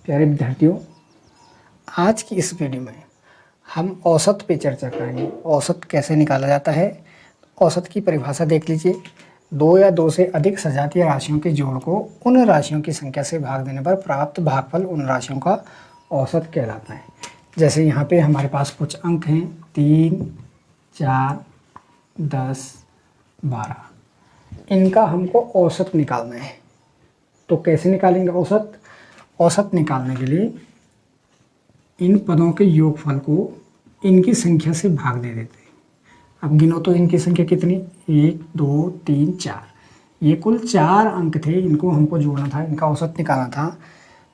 प्यारे विद्यार्थियों, आज की इस वीडियो में हम औसत पे चर्चा करेंगे। औसत कैसे निकाला जाता है। औसत की परिभाषा देख लीजिए। दो या दो से अधिक सजातीय राशियों के जोड़ को उन राशियों की संख्या से भाग देने पर प्राप्त भागफल उन राशियों का औसत कहलाता है। जैसे यहाँ पे हमारे पास कुछ अंक हैं 3, 4, 10, 12। इनका हमको औसत निकालना है। तो कैसे निकालेंगे औसत? औसत निकालने के लिए इन पदों के योगफल को इनकी संख्या से भाग दे देते हैं। अब गिनो तो इनकी संख्या कितनी, 1, 2, 3, 4। ये कुल 4 अंक थे, इनको हमको जोड़ना था, इनका औसत निकालना था।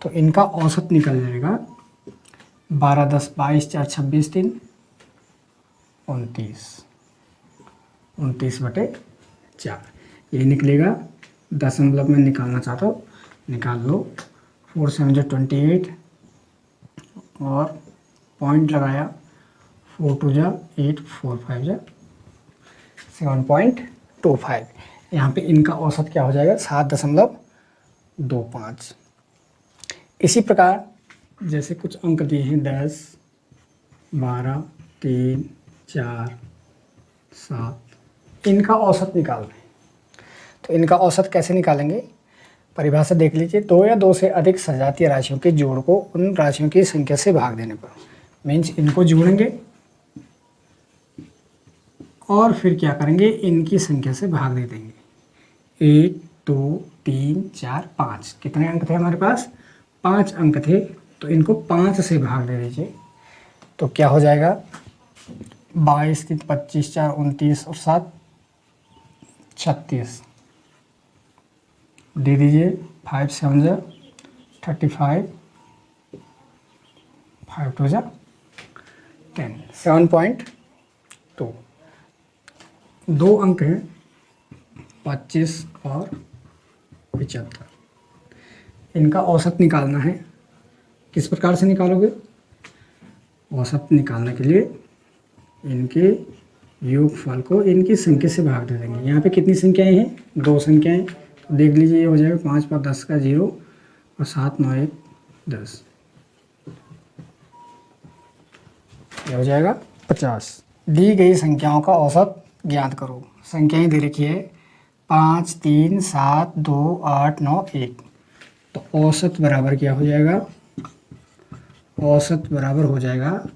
तो इनका औसत निकल जाएगा 12, 10, 22, 4, 26, 3, 29। 29/4 ये निकलेगा। दशमलव में निकालना चाहता हो निकाल लो। 4 7 28 और पॉइंट लगाया। 4 2 8, 4 5 7.25। यहाँ पे इनका औसत क्या हो जाएगा? 7.25। इसी प्रकार जैसे कुछ अंक दिए हैं 10, 12, 3, 4, 7, इनका औसत निकालना है। तो इनका औसत कैसे निकालेंगे? परिभाषा देख लीजिए। दो या दो से अधिक सजातीय राशियों के जोड़ को उन राशियों की संख्या से भाग देने पर, मीन्स इनको जोड़ेंगे और फिर क्या करेंगे, इनकी संख्या से भाग दे देंगे। 1, 2, 3, 4, 5। कितने अंक थे हमारे पास? 5 अंक थे। तो इनको 5 से भाग दे दीजिए। तो क्या हो जाएगा? 22, 3, 25, 4, 29 और 7, 36 दे दीजिए। 5 7 35, 5 2 10, 7.2। दो अंक हैं 25 और 75। इनका औसत निकालना है। किस प्रकार से निकालोगे? औसत निकालने के लिए इनके योगफल को इनकी संख्या से भाग दे देंगे। यहाँ पे कितनी संख्याएं हैं? 2 संख्याएं। तो देख लीजिए, ये हो जाएगा 5 पर 10 का 0 और 7 9 1 10। ये हो जाएगा 50। दी गई संख्याओं का औसत ज्ञात करो। संख्याएं दे रखी है 5, 3, 7, 2, 8, 9, 1। तो औसत बराबर क्या हो जाएगा? औसत बराबर हो जाएगा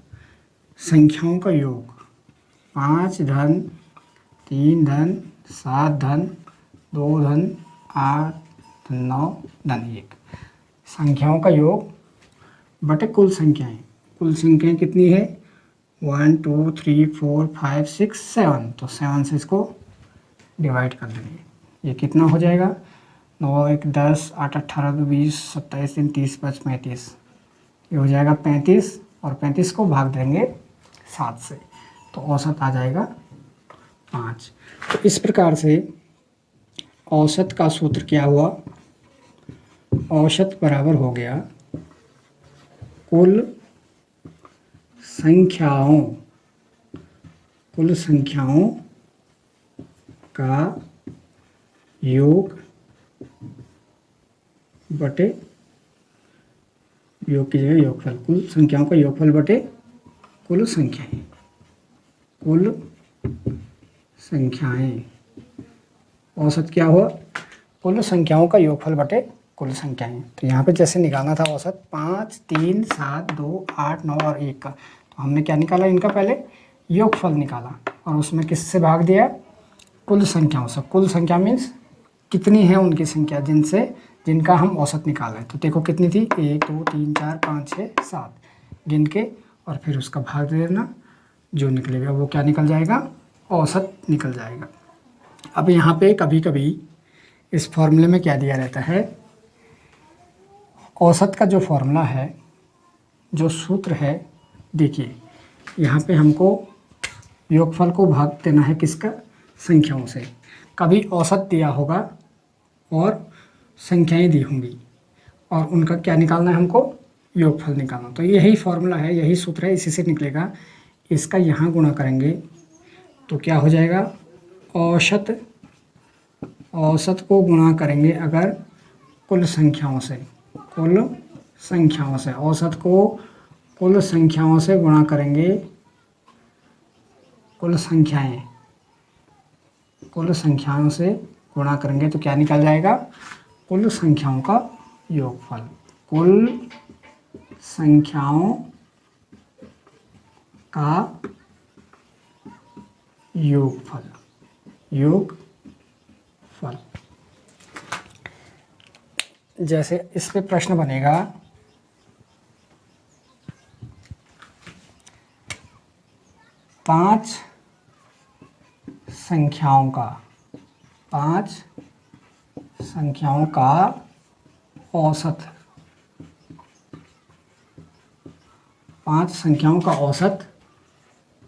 संख्याओं का योग। 5 धन 3 धन 7 धन 2 धन 8 धन 9 धन 1। संख्याओं का योग बटे कुल संख्याएं। कुल संख्याएं कितनी है? 1 2 3 4 5 6 7। तो 7 से इसको डिवाइड कर देंगे। ये कितना हो जाएगा? 9 1 10 8 18 2 20 27 3 30 5 35। ये हो जाएगा 35 और 35 को भाग देंगे 7 से। तो औसत आ जाएगा 5। तो इस प्रकार से औसत का सूत्र क्या हुआ? औसत बराबर हो गया कुल संख्याओं का योग बटे योग की जगह योगफल। कुल संख्याओं का योगफल बटे कुल संख्याएं। कुल संख्याएं। औसत क्या हुआ? कुल संख्याओं का योगफल बटे कुल संख्याएं। तो यहाँ पे जैसे निकालना था औसत 5, 3, 7, 2, 8, 9 और 1 का। तो हमने क्या निकाला? इनका पहले योगफल निकाला और उसमें किससे भाग दिया? कुल संख्याओं से। कुल संख्या मीन्स कितनी है उनकी संख्या जिनका हम औसत निकाल रहे हैं। तो देखो कितनी थी? 1 2 3 4 5 6 7 गिन के और फिर उसका भाग दे देना। जो निकलेगा वो क्या निकल जाएगा? औसत निकल जाएगा। अब यहाँ पे कभी कभी इस फॉर्मूले में क्या दिया रहता है? औसत का जो फॉर्मूला है, जो सूत्र है, देखिए यहाँ पे हमको योगफल को भाग देना है किसका? संख्याओं से। कभी औसत दिया होगा और संख्याएं दी होंगी और उनका क्या निकालना है हमको? योगफल निकालना। तो यही फॉर्मूला है, यही सूत्र है, इसी से निकलेगा। इसका यहाँ गुणा करेंगे तो क्या हो जाएगा? औसत को गुणा करेंगे अगर कुल संख्याओं से। कुल संख्याओं से, औसत को कुल संख्याओं से गुणा करेंगे, कुल संख्याओं से गुणा करेंगे तो क्या निकल जाएगा? कुल संख्याओं का योगफल। कुल संख्याओं का योगफल। जैसे इस पे प्रश्न बनेगा, पांच संख्याओं का औसत, 5 संख्याओं का औसत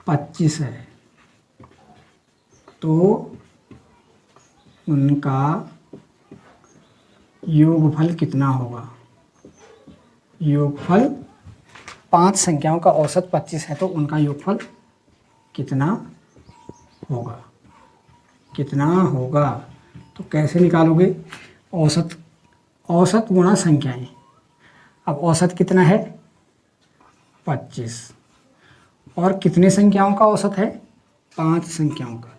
25 है, तो उनका योगफल कितना होगा? योगफल, 5 संख्याओं का औसत 25 है तो उनका योगफल कितना होगा? तो कैसे निकालोगे? औसत गुणा संख्याएं। अब औसत कितना है? 25, और कितने संख्याओं का औसत है? 5 संख्याओं का।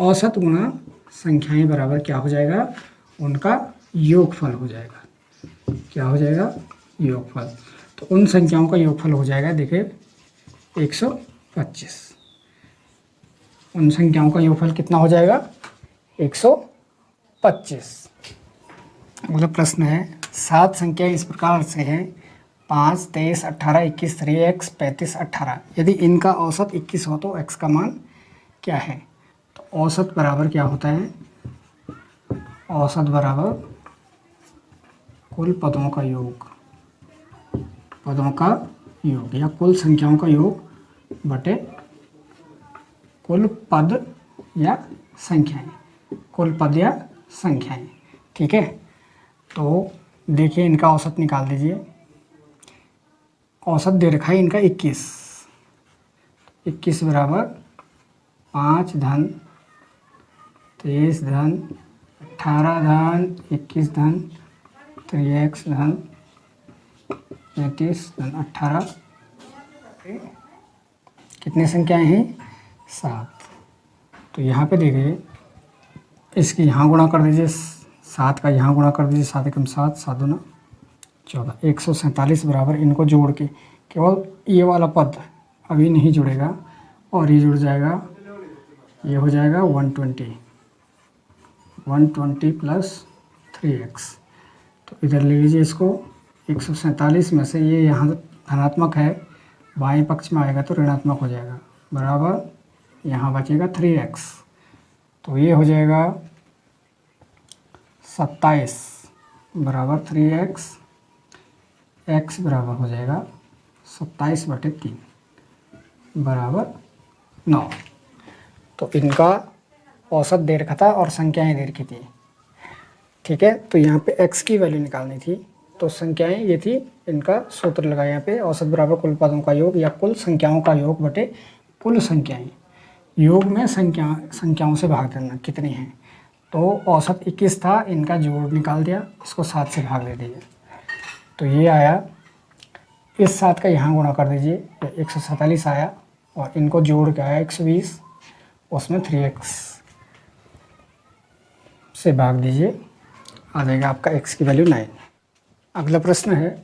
औसत गुणा संख्याएं बराबर क्या हो जाएगा? उनका योगफल हो जाएगा। क्या हो जाएगा? योगफल। तो उन संख्याओं का योगफल हो जाएगा, देखिए 125। उन संख्याओं का योगफल कितना हो जाएगा? 125। अगला प्रश्न है, 7 संख्याएं इस प्रकार से हैं 5, 23, 18, 21, 3x, 35, 18। यदि इनका औसत 21 हो तो x का मान क्या है? तो औसत बराबर क्या होता है? औसत बराबर कुल पदों का योग या कुल संख्याओं का योग बटे कुल पद या संख्याएं। ठीक है, तो देखिए इनका औसत निकाल दीजिए। औसत दे रखा है इनका 21 बराबर 5 धन 23 धन 18 धन 21 धन 3x धन 35 धन 18। कितनी संख्याएं हैं? 7। तो यहाँ पे देखिए, इसकी यहाँ गुणा कर दीजिए, 7 का यहाँ गुणा कर दीजिए, 7 एकम 7, 7 दूना 14, 147 बराबर इनको जोड़ के केवल ये वाला पद अभी नहीं जुड़ेगा और ये जुड़ जाएगा, ये हो जाएगा 120 प्लस 3x। तो इधर ले लीजिए इसको, 147 में से ये यहाँ धनात्मक है, बाएं पक्ष में आएगा तो ऋणात्मक हो जाएगा, बराबर यहाँ बचेगा 3x। तो ये हो जाएगा 27 बराबर 3x, x बराबर हो जाएगा 27/3 बराबर 9। तो इनका औसत दे रखा था और संख्याएं दे रखी थी। ठीक है, तो यहाँ पे x की वैल्यू निकालनी थी, तो संख्याएं ये थी, इनका सूत्र लगा यहाँ पे, औसत बराबर कुल पदों का योग या कुल संख्याओं का योग बटे कुल संख्याएं। योग में संख्याओं से भाग देना कितनी हैं। तो औसत 21 था, इनका जोड़ निकाल दिया, इसको 7 से भाग दे दीजिए, तो ये आया। इस 7 का यहाँ गुणा कर दीजिए, 147 आया, और इनको जोड़ के आया 120, उसमें 3x से भाग दीजिए, आ जाएगा आपका x की वैल्यू 9। अगला प्रश्न है,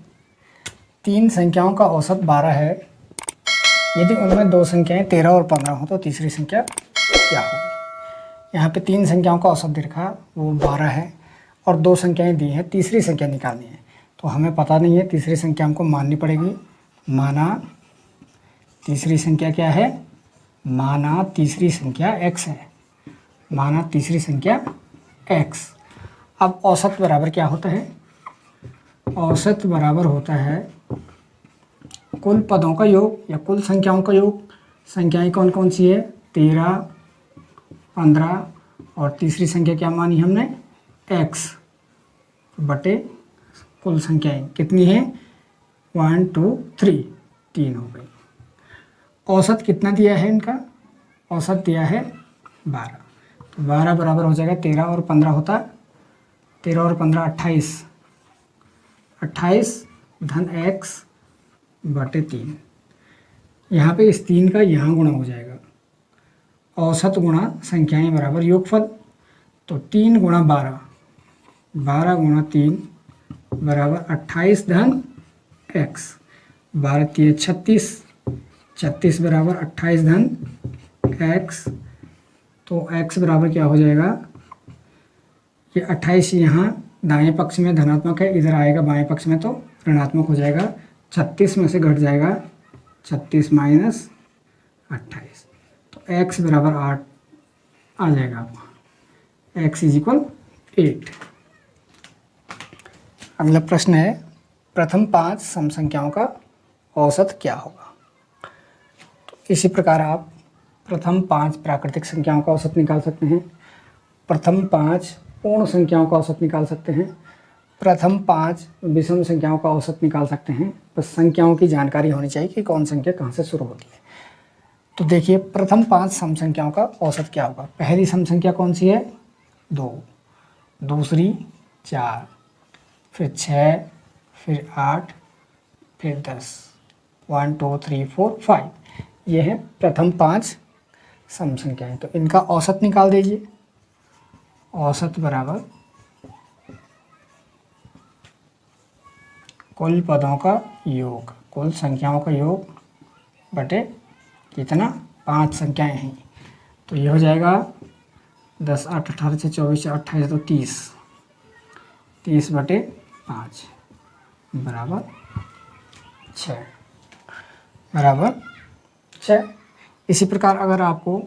3 संख्याओं का औसत 12 है, यदि उनमें 2 संख्याएं 13 और 15 हो तो तीसरी संख्या क्या होगी? यहाँ पे 3 संख्याओं का औसत दे रखा, वो 12 है, और 2 संख्याएं दी हैं, तीसरी संख्या निकालनी है। तो हमें पता नहीं है, तीसरी संख्या हमको माननी पड़ेगी। माना तीसरी संख्या क्या है? माना तीसरी संख्या x है, माना तीसरी संख्या x। अब औसत बराबर क्या होता है? औसत बराबर होता है कुल पदों का योग या कुल संख्याओं का योग। संख्याएं कौन कौन सी है? 13, 15, और तीसरी संख्या क्या मानी हमने? x बटे कुल संख्याएं कितनी है? 1 2 3, 3 हो गई। औसत कितना दिया है इनका? औसत दिया है 12। तो 12 बराबर हो जाएगा 13 और 15 होता, 13 और 15 28, 28 धन x बटे 3। यहाँ पे इस 3 का यहाँ गुणा हो जाएगा, औसत गुणा संख्याएं बराबर योगफल। तो 3 गुणा 12, 12 गुणा 3 बराबर 28 धन x, 12 3 36, 36 बराबर 28 धन x। तो x बराबर क्या हो जाएगा, ये 28 यहाँ दाएं पक्ष में धनात्मक है, इधर आएगा बाएं पक्ष में तो ऋणात्मक हो जाएगा। 36 में से घट जाएगा 36 माइनस 28, तो x बराबर 8 आ जाएगा आपका, x इज इक्वल 8। अगला प्रश्न है, प्रथम 5 सम संख्याओं का औसत क्या होगा। तो इसी प्रकार आप प्रथम 5 प्राकृतिक संख्याओं का औसत निकाल सकते हैं, प्रथम 5 पूर्ण संख्याओं का औसत निकाल सकते हैं, प्रथम 5 विषम संख्याओं का औसत निकाल सकते हैं। बस संख्याओं की जानकारी होनी चाहिए कि कौन संख्या कहाँ से शुरू होती है। तो देखिए प्रथम 5 सम संख्याओं का औसत क्या होगा। पहली सम संख्या कौन सी है, 2, दूसरी 4, फिर 6, फिर 8, फिर 10, 1 2 3 4 5। ये है प्रथम 5 सम संख्याएं। तो इनका औसत निकाल दीजिए। औसत बराबर कुल पदों का योग, कुल संख्याओं का योग बटे कितना, 5 संख्याएं हैं। तो ये हो जाएगा 10 8 18 से 24 से 28 तो 30, 30 बटे 5 बराबर 6, बराबर 6। इसी प्रकार अगर आपको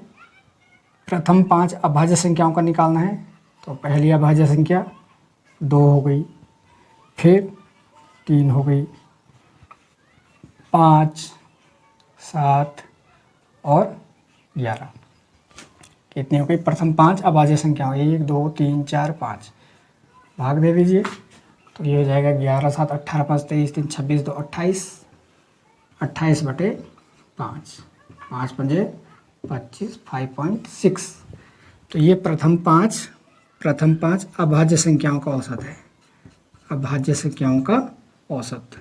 प्रथम 5 अभाज्य संख्याओं का निकालना है तो पहली अभाज्य संख्या 2 हो गई, फिर 3 हो गई, 5, 7 और 11। कितनी हो गई, प्रथम 5 अभाज्य संख्या हो गई, 1 2 3 4 5। भाग दे दीजिए तो ये हो जाएगा 11 7 18 5 23 3 26 2 28, 28 बटे 5, 5 पंजे 25, 5.6। तो ये प्रथम 5 अभाज्य संख्याओं का औसत है, अभाज्य संख्याओं का औसत।